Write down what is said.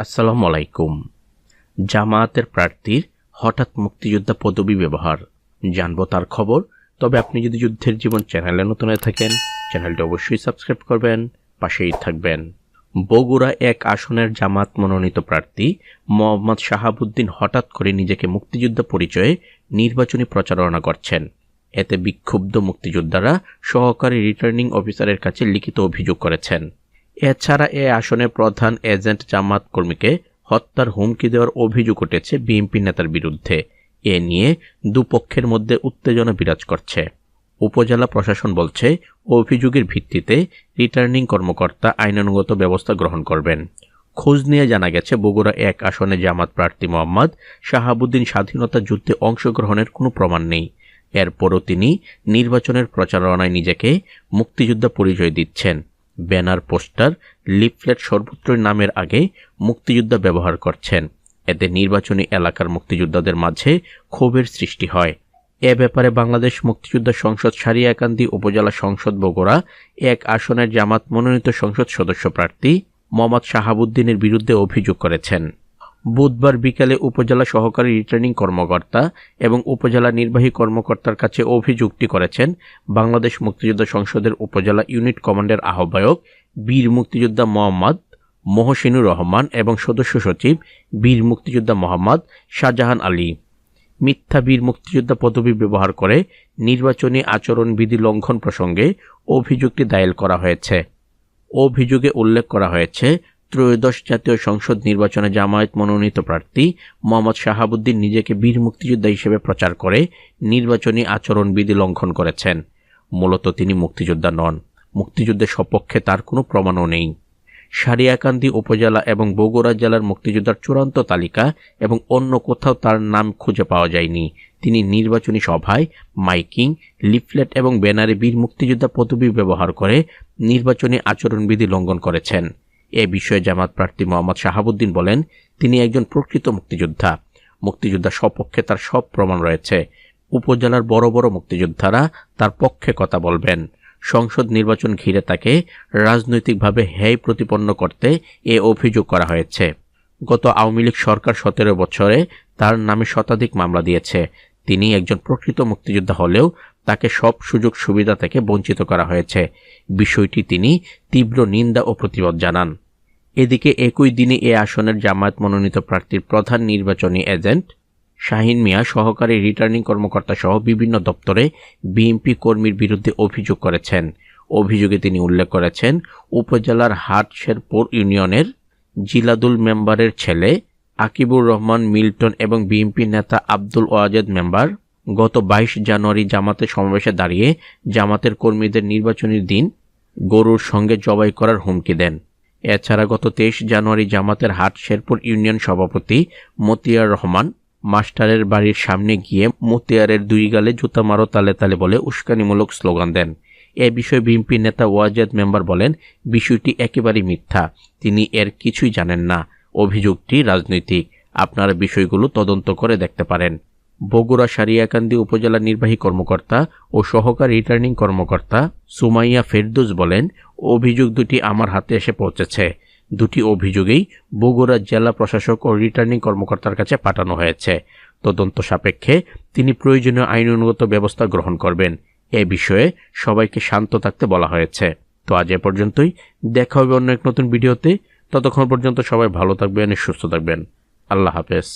আসসালামু আলাইকুম। জামায়াতের প্রার্থীর হঠাৎ মুক্তিযোদ্ধা পদবি ব্যবহার, জানবো তার খবর। তবে আপনি যদি যুদ্ধের জীবন চ্যানেলে নতুন হয়ে থাকেন, চ্যানেলটি অবশ্যই সাবস্ক্রাইব করবেন, পাশেই থাকবেন। বগুড়া এক আসনের জামায়াত মনোনীত প্রার্থী মোহাম্মদ শাহাবুদ্দিন হঠাৎ করে নিজেকে মুক্তিযোদ্ধা পরিচয়ে নির্বাচনী প্রচারণা করছেন। এতে বিক্ষুব্ধ মুক্তিযোদ্ধারা সহকারী রিটার্নিং অফিসারের কাছে লিখিত অভিযোগ করেছেন। এছাড়া এ আসনের প্রধান এজেন্ট জামায়াত কর্মীকে হত্যার হুমকি দেওয়ার অভিযোগ উঠেছে বিএনপি নেতার বিরুদ্ধে। এ নিয়ে দুপক্ষের মধ্যে উত্তেজনা বিরাজ করছে। উপজেলা প্রশাসন বলছে, অভিযোগের ভিত্তিতে রিটার্নিং কর্মকর্তা আইনানুগত ব্যবস্থা গ্রহণ করবেন। খোঁজ নিয়ে জানা গেছে, বগুড়া এক আসনে জামায়াত প্রার্থী মোহাম্মদ শাহাবুদ্দিন স্বাধীনতা যুদ্ধে অংশগ্রহণের কোনো প্রমাণ নেই। এরপরও তিনি নির্বাচনের প্রচারণায় নিজেকে মুক্তিযোদ্ধা পরিচয় দিচ্ছেন। ব্যানার, পোস্টার, লিফলেট সর্বত্রই নামের আগে মুক্তিযোদ্ধা ব্যবহার করছেন। এতে নির্বাচনী এলাকার মুক্তিযোদ্ধাদের মাঝে ক্ষোভের সৃষ্টি হয়। এ ব্যাপারে বাংলাদেশ মুক্তিযোদ্ধা সংসদ সারিয়াকান্দি উপজেলা সংসদ বগুড়া এক আসনের জামায়াত মনোনীত সংসদ সদস্য প্রার্থী মোহাম্মদ শাহাবুদ্দিনের বিরুদ্ধে অভিযোগ করেছেন। বুধবার বিকেলে উপজেলা সহকারী রিটার্নিং কর্মকর্তা এবং উপজেলা নির্বাহী কর্মকর্তার কাছে অভিযোগটি করেছেন বাংলাদেশ মুক্তিযোদ্ধা সংসদের উপজেলা ইউনিট কমান্ডের আহ্বায়ক বীর মুক্তিযোদ্ধা মোহাম্মদ মহসিনুর রহমান এবং সদস্য সচিব বীর মুক্তিযোদ্ধা মোহাম্মদ শাহজাহান আলী। মিথ্যা বীর মুক্তিযোদ্ধা পদবি ব্যবহার করে নির্বাচনী আচরণবিধি লঙ্ঘন প্রসঙ্গে অভিযোগটি দায়ের করা হয়েছে। অভিযোগে উল্লেখ করা হয়েছে, ত্রয়োদশ জাতীয় সংসদ নির্বাচনে জামায়াত মনোনীত প্রার্থী মোহাম্মদ শাহাবুদ্দিন নিজেকে বীর মুক্তিযোদ্ধা হিসেবে প্রচার করে নির্বাচনী আচরণবিধি লঙ্ঘন করেছেন। মূলত তিনি মুক্তিযোদ্ধা নন। মুক্তিযুদ্ধের সপক্ষে তার কোনো প্রমাণও নেই। সারিয়াকান্দি উপজেলা এবং বগুড়া জেলার মুক্তিযোদ্ধার চূড়ান্ত তালিকা এবং অন্য কোথাও তার নাম খুঁজে পাওয়া যায়নি। তিনি নির্বাচনী সভায় মাইকিং, লিফলেট এবং ব্যানারে বীর মুক্তিযোদ্ধা পদবি ব্যবহার করে নির্বাচনী আচরণবিধি লঙ্ঘন করেছেন। এ বিষয়ে জামায়াত প্রার্থী মোহাম্মদ শাহাবুদ্দিন বলেন, তিনি একজন প্রকৃত মুক্তিযোদ্ধা। মুক্তিযোদ্ধার সপক্ষে তার সব প্রমাণ রয়েছে। উপজেলার বড় বড় মুক্তিযোদ্ধারা তার পক্ষে কথা বলবেন। সংসদ নির্বাচন ঘিরে তাকে রাজনৈতিকভাবে হেয় প্রতিপন্ন করতে এ অভিযোগ করা হয়েছে। গত আওয়ামী লীগ সরকার 17 বছরে তার নামে শতাধিক মামলা দিয়েছে। তিনি একজন প্রকৃত মুক্তিযোদ্ধা হলেও তাকে সব সুযোগ সুবিধা থেকে বঞ্চিত করা হয়েছে। বিষয়টি তিনি তীব্র নিন্দা ও প্রতিবাদ জানান। এদিকে একই দিনে এ আসনের জামায়াত মনোনীত প্রার্থীর প্রধান নির্বাচনী এজেন্ট শাহিন মিয়া সহকারী রিটার্নিং কর্মকর্তা সহ বিভিন্ন দপ্তরে বিএনপি কর্মীর বিরুদ্ধে অভিযোগ করেছেন। অভিযোগে তিনি উল্লেখ করেছেন, উপজেলার হাটশেরপুর ইউনিয়নের জিলাদুল মেম্বারের ছেলে আকিবুর রহমান মিল্টন এবং বিএনপি নেতা আব্দুল ওয়াজেদ মেম্বার গত 22 জানুয়ারি জামাতের সমাবেশে দাঁড়িয়ে জামাতের কর্মীদের নির্বাচনের দিন গরুর সঙ্গে জবাই করার হুমকি দেন। এছাড়া গত 23 জানুয়ারি জামাতের হাটশেরপুর ইউনিয়ন সভাপতি মতিয়ার রহমান মাস্টারের বাড়ির সামনে গিয়ে মতিয়ারের 2 গালে জুতা মারো তালে তালে বলে উস্কানিমূলক স্লোগান দেন। এ বিষয়ে বিএনপি নেতা ওয়াজেদ মেম্বার বলেন, বিষয়টি একেবারেই মিথ্যা। তিনি এর কিছুই জানেন না। অভিযোগটি রাজনৈতিক। আপনারা বিষয়গুলো তদন্ত করে দেখতে পারেন। বগুড়া সারিয়াকান্দি উপজেলা নির্বাহী কর্মকর্তা ও সহকারী রিটার্নিং কর্মকর্তা সুমাইয়া ফেরদৌস বলেন, অভিযোগ দুটি আমার হাতে এসে পৌঁছেছে। দুটি অভিযোগেই বগুড়া জেলা প্রশাসক ও রিটার্নিং কর্মকর্তার কাছে পাঠানো হয়েছে। তদন্ত সাপেক্ষে তিনি প্রয়োজনীয় আইনানুগত ব্যবস্থা গ্রহণ করবেন। এ বিষয়ে সবাইকে শান্ত থাকতে বলা হয়েছে। তো আজ এ পর্যন্তই। দেখা হবে অন্য এক নতুন ভিডিওতে। ততক্ষণ পর্যন্ত সবাই ভালো থাকবেন, সুস্থ থাকবেন। আল্লাহ হাফেজ।